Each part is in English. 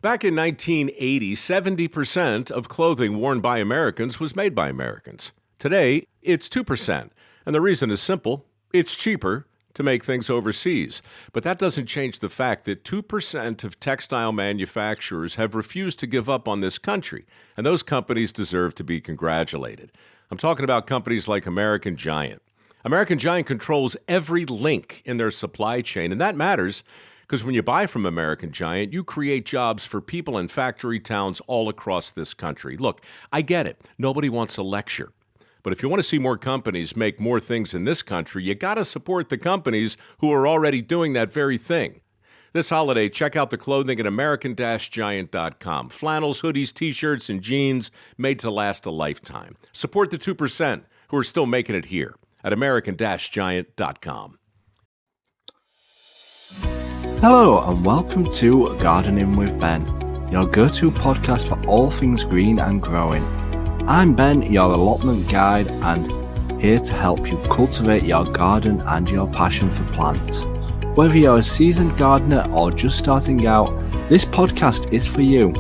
Back in 1980, 70% of clothing worn by Americans was made by Americans. Today, it's 2%. And the reason is simple: it's cheaper to make things overseas. But that doesn't change the fact that 2% of textile manufacturers have refused to give up on this country. And those companies deserve to be congratulated. I'm talking about companies like American Giant. American Giant controls every link in their supply chain, and that matters because when you buy from American Giant, you create jobs for people in factory towns all across this country. Look, I get it. Nobody wants a lecture. But if you want to see more companies make more things in this country, you got to support the companies who are already doing that very thing. This holiday, check out the clothing at American-Giant.com. Flannels, hoodies, t-shirts, and jeans made to last a lifetime. Support the 2% who are still making it here at American-Giant.com. Hello and welcome to Gardening with Ben, your go-to podcast for all things green and growing. I'm Ben, your allotment guide, and here to help you cultivate your garden and your passion for plants. Whether you're a seasoned gardener or just starting out, this podcast is for you.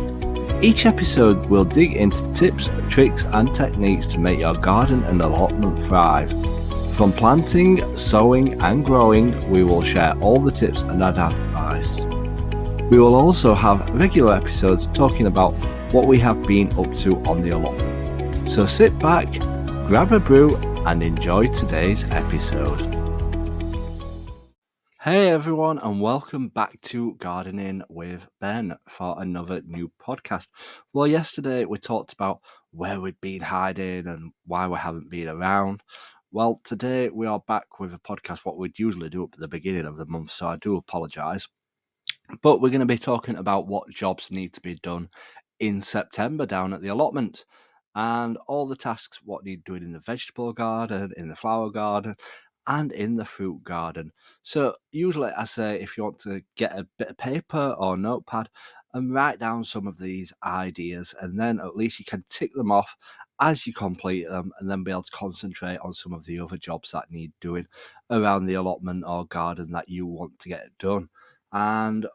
Each episode will dig into tips, tricks and techniques to make your garden and allotment thrive. From planting, sowing and growing, we will share all the tips and advice. We will also have regular episodes talking about what we have been up to on the allotment. So sit back, grab a brew and enjoy today's episode. Hey everyone and welcome back to Gardening with Ben for another new podcast. Well, yesterday we talked about where we'd been hiding and why we haven't been around. Well, today we are back with a podcast, what we'd usually do at the beginning of the month, so I do apologise. But we're going to be talking about what jobs need to be done in September down at the allotment and all the tasks what need doing in the vegetable garden, in the flower garden and in the fruit garden. So usually I say if you want to get a bit of paper or notepad and write down some of these ideas, and then at least you can tick them off as you complete them and then be able to concentrate on some of the other jobs that need doing around the allotment or garden that you want to get done. And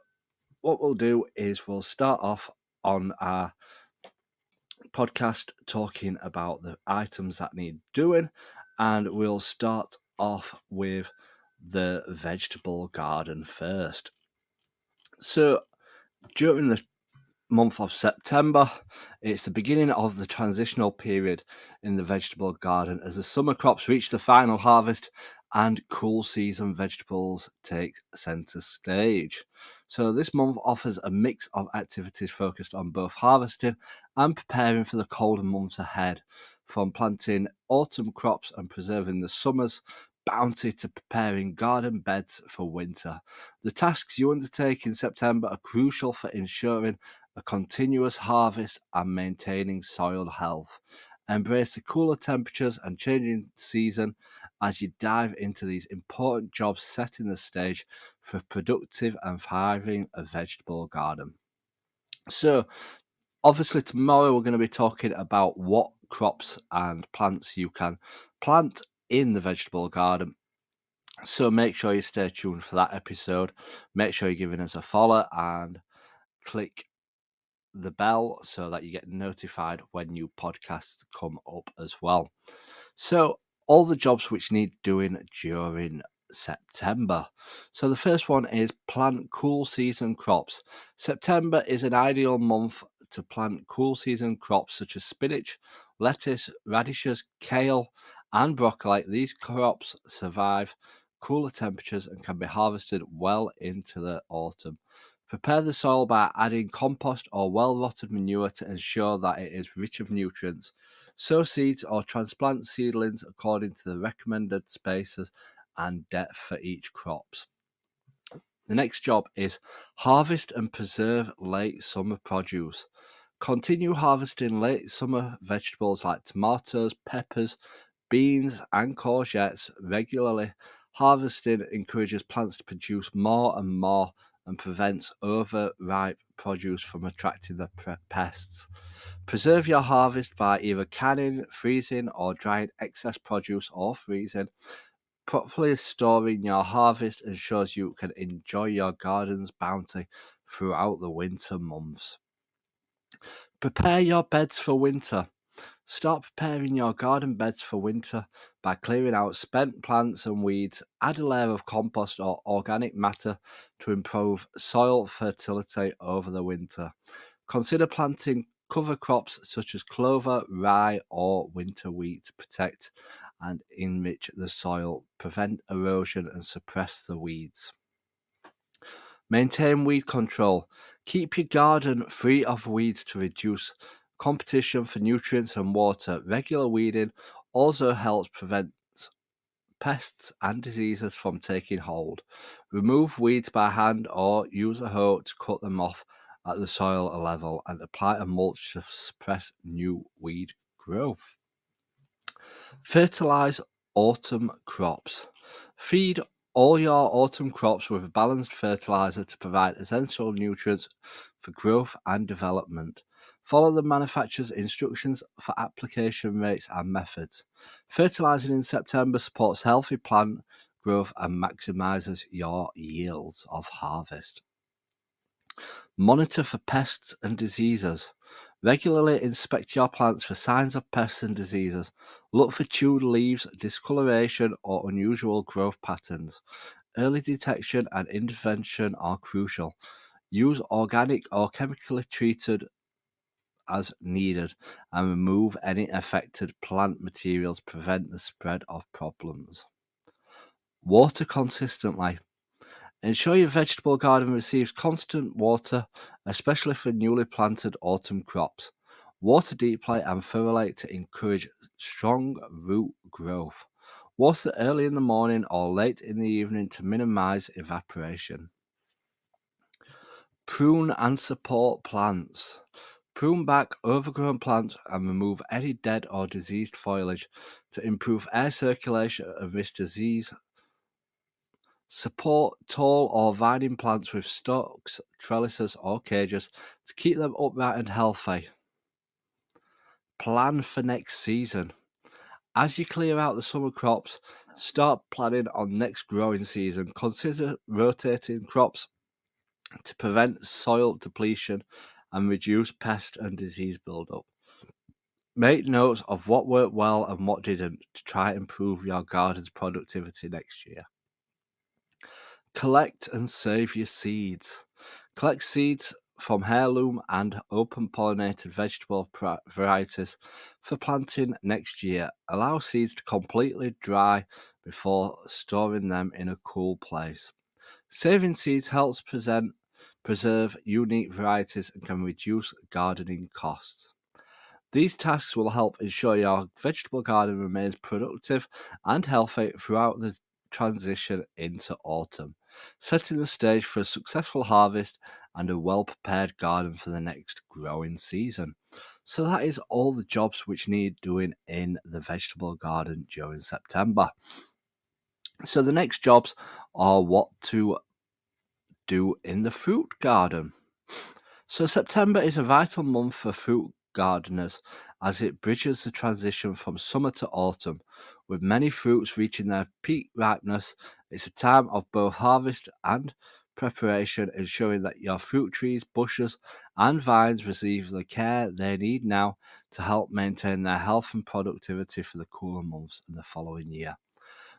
what we'll do is we'll start off on our podcast talking about the items that need doing, and we'll start off with the vegetable garden first. So during the month of September, it's the beginning of the transitional period in the vegetable garden as the summer crops reach the final harvest and cool season vegetables take centre stage. So this month offers a mix of activities focused on both harvesting and preparing for the colder months ahead, from planting autumn crops and preserving the summer's bounty to preparing garden beds for winter. The tasks you undertake in September are crucial for ensuring a continuous harvest and maintaining soil health. Embrace the cooler temperatures and changing season as you dive into these important jobs, setting the stage for productive and thriving a vegetable garden. So obviously tomorrow we're going to be talking about what crops and plants you can plant in the vegetable garden. So make sure you stay tuned for that episode. Make sure you're giving us a follow and click the bell so that you get notified when new podcasts come up as well. So all the jobs which need doing during September. So the first one is plant cool season crops. September is an ideal month to plant cool season crops such as spinach, lettuce, radishes, kale and broccoli. These crops survive cooler temperatures and can be harvested well into the autumn. Prepare the soil by adding compost or well-rotted manure to ensure that it is rich of nutrients. Sow seeds or transplant seedlings according to the recommended spaces and depth for each crops. The next job is harvest and preserve late summer produce. Continue harvesting late summer vegetables like tomatoes, peppers, beans and courgettes regularly. Harvesting encourages plants to produce more and more and prevents overripe produce from attracting the pests. Preserve your harvest by either canning, freezing or drying excess produce or freezing. Properly storing your harvest ensures you can enjoy your garden's bounty throughout the winter months. Prepare your beds for winter. Start preparing your garden beds for winter by clearing out spent plants and weeds. Add a layer of compost or organic matter to improve soil fertility over the winter. Consider planting cover crops such as clover, rye, or winter wheat to protect and enrich the soil, prevent erosion, and suppress the weeds. Maintain weed control. Keep your garden free of weeds to reduce competition for nutrients and water. Regular weeding also helps prevent pests and diseases from taking hold. Remove weeds by hand or use a hoe to cut them off at the soil level and apply a mulch to suppress new weed growth. Fertilize autumn crops. Feed all your autumn crops with a balanced fertilizer to provide essential nutrients for growth and development. Follow the manufacturer's instructions for application rates and methods. Fertilizing in September supports healthy plant growth and maximizes your yields of harvest. Monitor for pests and diseases. Regularly inspect your plants for signs of pests and diseases. Look for chewed leaves, discoloration, or unusual growth patterns. Early detection and intervention are crucial. Use organic or chemically treated as needed and remove any affected plant materials to prevent the spread of problems. Water consistently. Ensure your vegetable garden receives constant water, especially for newly planted autumn crops. Water deeply and thoroughly to encourage strong root growth. Water early in the morning or late in the evening to minimize evaporation. Prune and support plants. Prune back overgrown plants and remove any dead or diseased foliage to improve air circulation and resist disease. Support tall or vining plants with stalks, trellises, or cages to keep them upright and healthy. Plan for next season. As you clear out the summer crops, start planning on next growing season. Consider rotating crops to prevent soil depletion and reduce pest and disease buildup. Make notes of what worked well and what didn't to try and improve your garden's productivity next year. Collect and save your seeds. Collect seeds from heirloom and open pollinated vegetable varieties for planting next year. Allow seeds to completely dry before storing them in a cool place. Saving seeds helps preserve unique varieties and can reduce gardening costs. These tasks will help ensure your vegetable garden remains productive and healthy throughout the transition into autumn, setting the stage for a successful harvest and a well-prepared garden for the next growing season. So that is all the jobs which need doing in the vegetable garden during September. So the next jobs are what to do in the fruit garden. So September is a vital month for fruit gardeners as it bridges the transition from summer to autumn. With many fruits reaching their peak ripeness, it's a time of both harvest and preparation, ensuring that your fruit trees, bushes, and vines receive the care they need now to help maintain their health and productivity for the cooler months in the following year.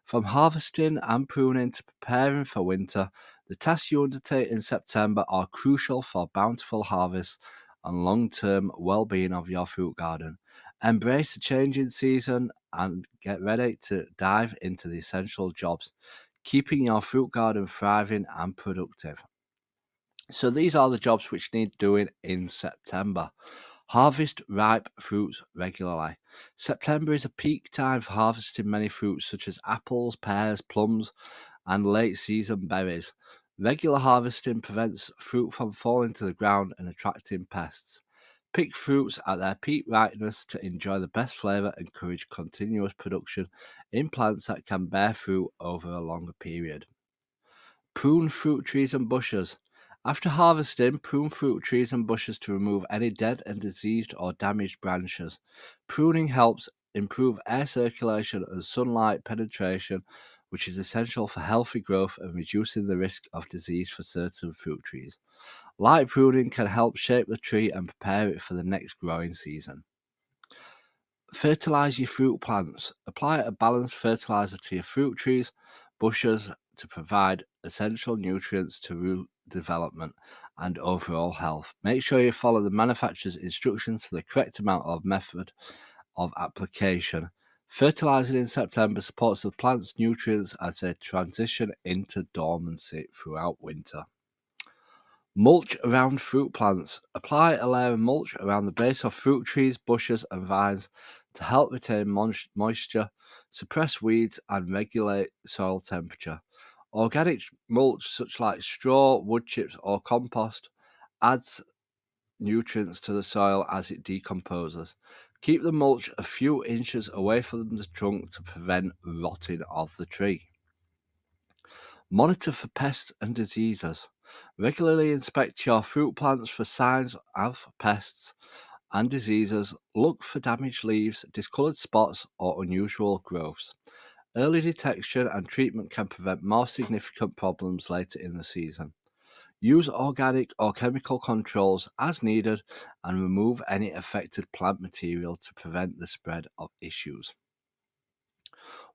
From harvesting and pruning to preparing for winter, the tasks you undertake in September are crucial for bountiful harvests and long-term well-being of your fruit garden. Embrace the changing season and get ready to dive into the essential jobs, keeping your fruit garden thriving and productive. So these are the jobs which need doing in September. Harvest ripe fruits regularly. September is a peak time for harvesting many fruits such as apples, pears, plums, and late season berries. Regular harvesting prevents fruit from falling to the ground and attracting pests. Pick fruits at their peak ripeness to enjoy the best flavour and encourage continuous production in plants that can bear fruit over a longer period. Prune fruit trees and bushes. After harvesting, prune fruit trees and bushes to remove any dead and diseased or damaged branches. Pruning helps improve air circulation and sunlight penetration, which is essential for healthy growth and reducing the risk of disease for certain fruit trees. Light pruning can help shape the tree and prepare it for the next growing season. Fertilize your fruit plants. Apply a balanced fertilizer to your fruit trees, bushes to provide essential nutrients to root development and overall health. Make sure you follow the manufacturer's instructions for the correct amount of method of application. Fertilizing in September supports the plant's nutrients as they transition into dormancy throughout winter. Mulch around fruit plants. Apply a layer of mulch around the base of fruit trees, bushes, and vines to help retain moisture, suppress weeds, and regulate soil temperature. Organic mulch, such like straw, wood chips, or compost, adds nutrients to the soil as it decomposes. Keep the mulch a few inches away from the trunk to prevent rotting of the tree. Monitor for pests and diseases. Regularly inspect your fruit plants for signs of pests and diseases. Look for damaged leaves, discoloured spots, or unusual growths. Early detection and treatment can prevent more significant problems later in the season. Use organic or chemical controls as needed and remove any affected plant material to prevent the spread of issues.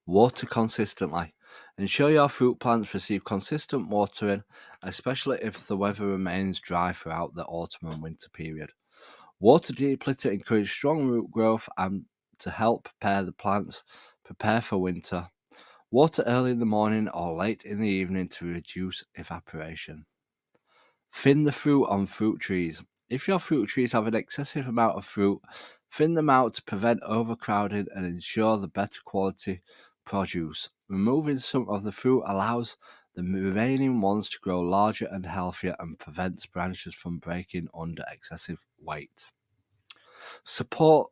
Water consistently. Ensure your fruit plants receive consistent watering, especially if the weather remains dry throughout the autumn and winter period. Water deeply to encourage strong root growth and to help prepare the plants prepare for winter. Water early in the morning or late in the evening to reduce evaporation. Thin the fruit on fruit trees. If your fruit trees have an excessive amount of fruit, thin them out to prevent overcrowding and ensure the better quality produce. Removing some of the fruit allows the remaining ones to grow larger and healthier and prevents branches from breaking under excessive weight. Support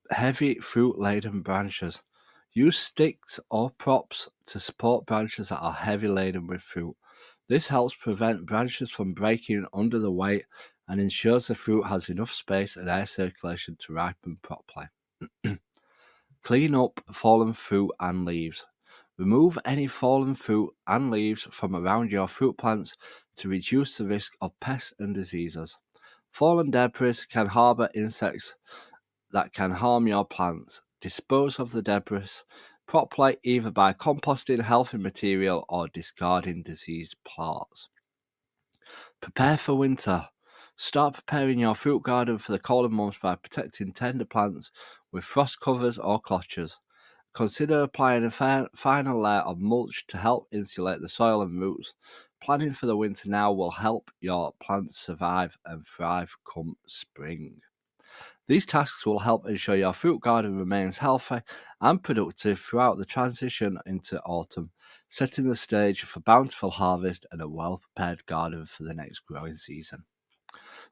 heavy fruit-laden branches. Use sticks or props to support branches that are heavy laden with fruit. This helps prevent branches from breaking under the weight and ensures the fruit has enough space and air circulation to ripen properly. Clean up fallen fruit and leaves. Remove any fallen fruit and leaves from around your fruit plants to reduce the risk of pests and diseases. Fallen debris can harbour insects that can harm your plants. Dispose of the debris properly either by composting healthy material or discarding diseased parts. Prepare for winter. Start preparing your fruit garden for the colder months by protecting tender plants with frost covers or cloches. Consider applying a final layer of mulch to help insulate the soil and roots. Planning for the winter now will help your plants survive and thrive come spring. These tasks will help ensure your fruit garden remains healthy and productive throughout the transition into autumn, setting the stage for bountiful harvest and a well-prepared garden for the next growing season.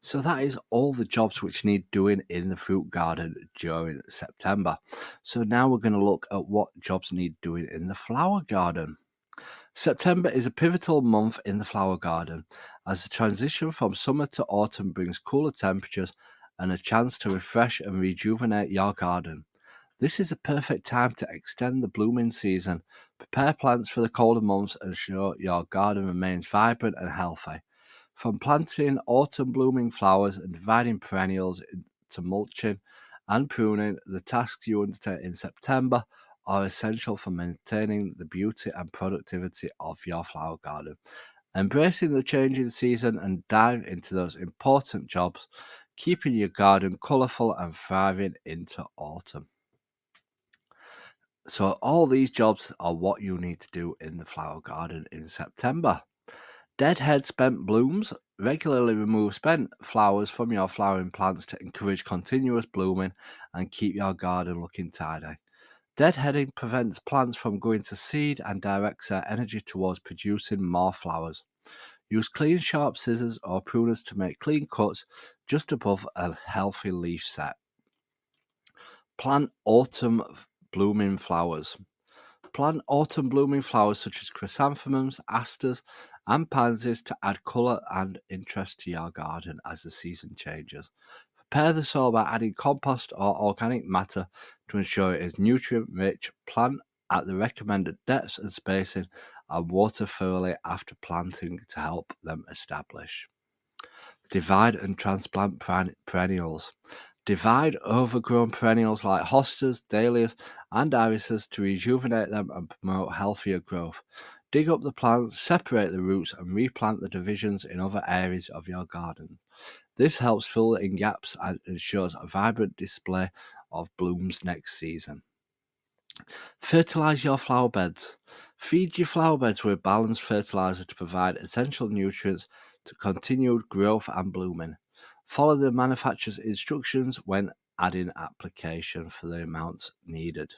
So that is all the jobs which need doing in the fruit garden during September. So now we're going to look at what jobs need doing in the flower garden. September is a pivotal month in the flower garden, as the transition from summer to autumn brings cooler temperatures and a chance to refresh and rejuvenate your garden. This is a perfect time to extend the blooming season, prepare plants for the colder months, and ensure your garden remains vibrant and healthy. From planting autumn blooming flowers and dividing perennials into mulching and pruning, the tasks you undertake in September are essential for maintaining the beauty and productivity of your flower garden. Embracing the changing season and dive into those important jobs, keeping your garden colourful and thriving into autumn. So all these jobs are what you need to do in the flower garden in September. Deadhead spent blooms. Regularly remove spent flowers from your flowering plants to encourage continuous blooming and keep your garden looking tidy. Deadheading prevents plants from going to seed and directs their energy towards producing more flowers. Use clean, sharp scissors or pruners to make clean cuts just above a healthy leaf set. Plant autumn blooming flowers. Plant autumn blooming flowers such as chrysanthemums, asters, and pansies to add colour and interest to your garden as the season changes. Prepare the soil by adding compost or organic matter to ensure it is nutrient-rich. Plant at the recommended depths and spacing, and water thoroughly after planting to help them establish. Divide and transplant perennials. Divide overgrown perennials like hostas, dahlias, and irises to rejuvenate them and promote healthier growth. Dig up the plants, separate the roots, and replant the divisions in other areas of your garden. This helps fill in gaps and ensures a vibrant display of blooms next season. Fertilize your flower beds. Feed your flower beds with balanced fertilizer to provide essential nutrients to continued growth and blooming. Follow the manufacturer's instructions when adding application for the amounts needed.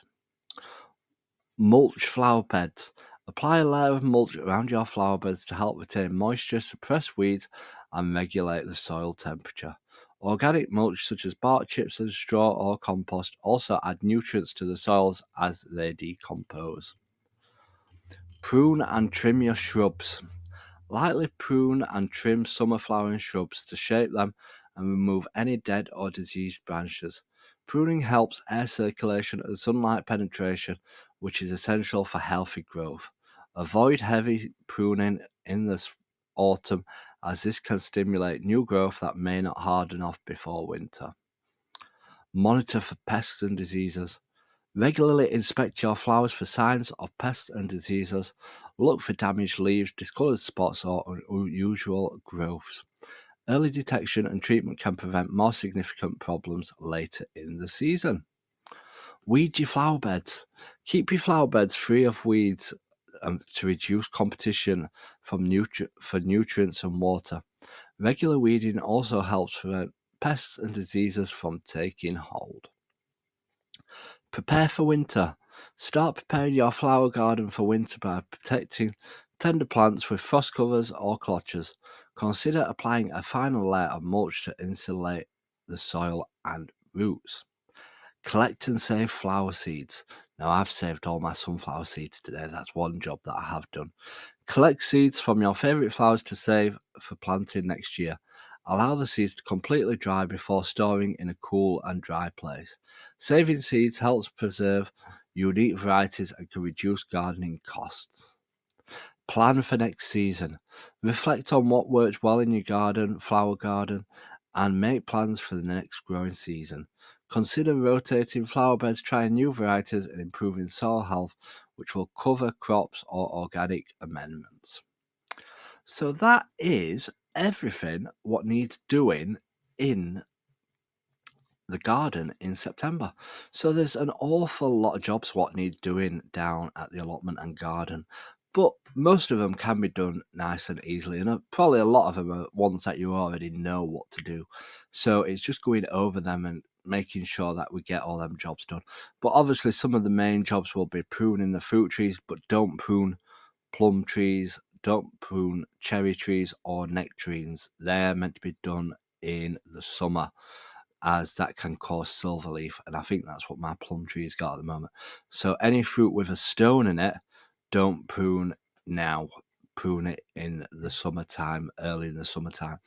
Mulch flower beds. Apply a layer of mulch around your flower beds to help retain moisture, suppress weeds, and regulate the soil temperature. Organic mulch such as bark chips and straw or compost also add nutrients to the soils as they decompose. Prune and trim your shrubs. Lightly prune and trim summer flowering shrubs to shape them and remove any dead or diseased branches. Pruning helps air circulation and sunlight penetration, which is essential for healthy growth. Avoid heavy pruning in the autumn, as this can stimulate new growth that may not harden off before winter. Monitor for pests and diseases. Regularly inspect your flowers for signs of pests and diseases. Look for damaged leaves, discoloured spots, or unusual growths. Early detection and treatment can prevent more significant problems later in the season. Weed your flower beds. Keep your flower beds free of weeds to reduce competition for nutrients and water. Regular weeding also helps prevent pests and diseases from taking hold. Prepare for winter. Start preparing your flower garden for winter by protecting tender plants with frost covers or clutches. Consider applying a final layer of mulch to insulate the soil and roots. Collect and save flower seeds. Now, I've saved all my sunflower seeds today. That's one job that I have done. Collect seeds from your favourite flowers to save for planting next year. Allow the seeds to completely dry before storing in a cool and dry place. Saving seeds helps preserve unique varieties and can reduce gardening costs. Plan for next season. Reflect on what worked well in your flower garden, and make plans for the next growing season. Consider rotating flower beds, trying new varieties, and improving soil health, which will cover crops or organic amendments. So that is everything what needs doing in the garden in September. So there's an awful lot of jobs what need doing down at the allotment and garden, but most of them can be done nice and easily, and probably a lot of them are ones that you already know what to do. So it's just going over them and making sure that we get all them jobs done. But obviously some of the main jobs will be pruning the fruit trees, but don't prune plum trees, don't prune cherry trees or nectarines. They're meant to be done in the summer, as that can cause silverleaf, and I think that's what my plum tree's got at the moment. So any fruit with a stone in it, don't prune now. Prune it in the summertime, early in the summertime.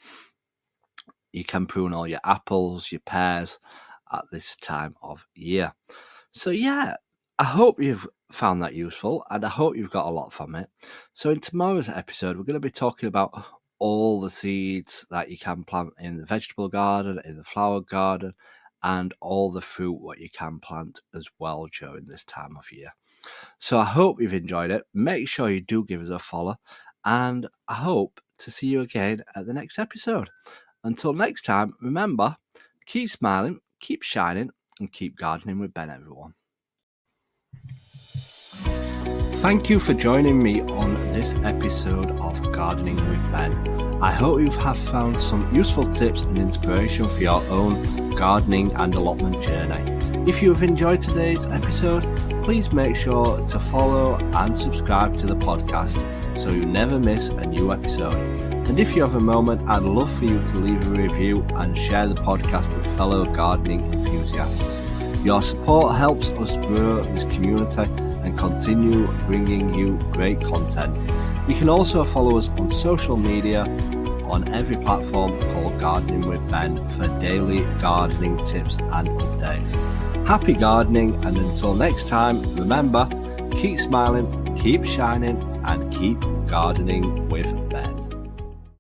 You can prune all your apples, your pears at this time of year. So yeah, I hope you've found that useful, and I hope you've got a lot from it. So in tomorrow's episode, we're going to be talking about all the seeds that you can plant in the vegetable garden, in the flower garden, and all the fruit what you can plant as well during this time of year. So I hope you've enjoyed it. Make sure you do give us a follow, and I hope to see you again at the next episode. Until next time, remember, keep smiling, keep shining, and keep gardening with Ben, everyone. Thank you for joining me on this episode of Gardening with Ben. I hope you have found some useful tips and inspiration for your own gardening and allotment journey. If you have enjoyed today's episode, please make sure to follow and subscribe to the podcast so you never miss a new episode. And if you have a moment, I'd love for you to leave a review and share the podcast with fellow gardening enthusiasts. Your support helps us grow this community and continue bringing you great content. You can also follow us on social media on every platform called Gardening with Ben for daily gardening tips and updates. Happy gardening, and until next time, remember, keep smiling, keep shining, and keep gardening with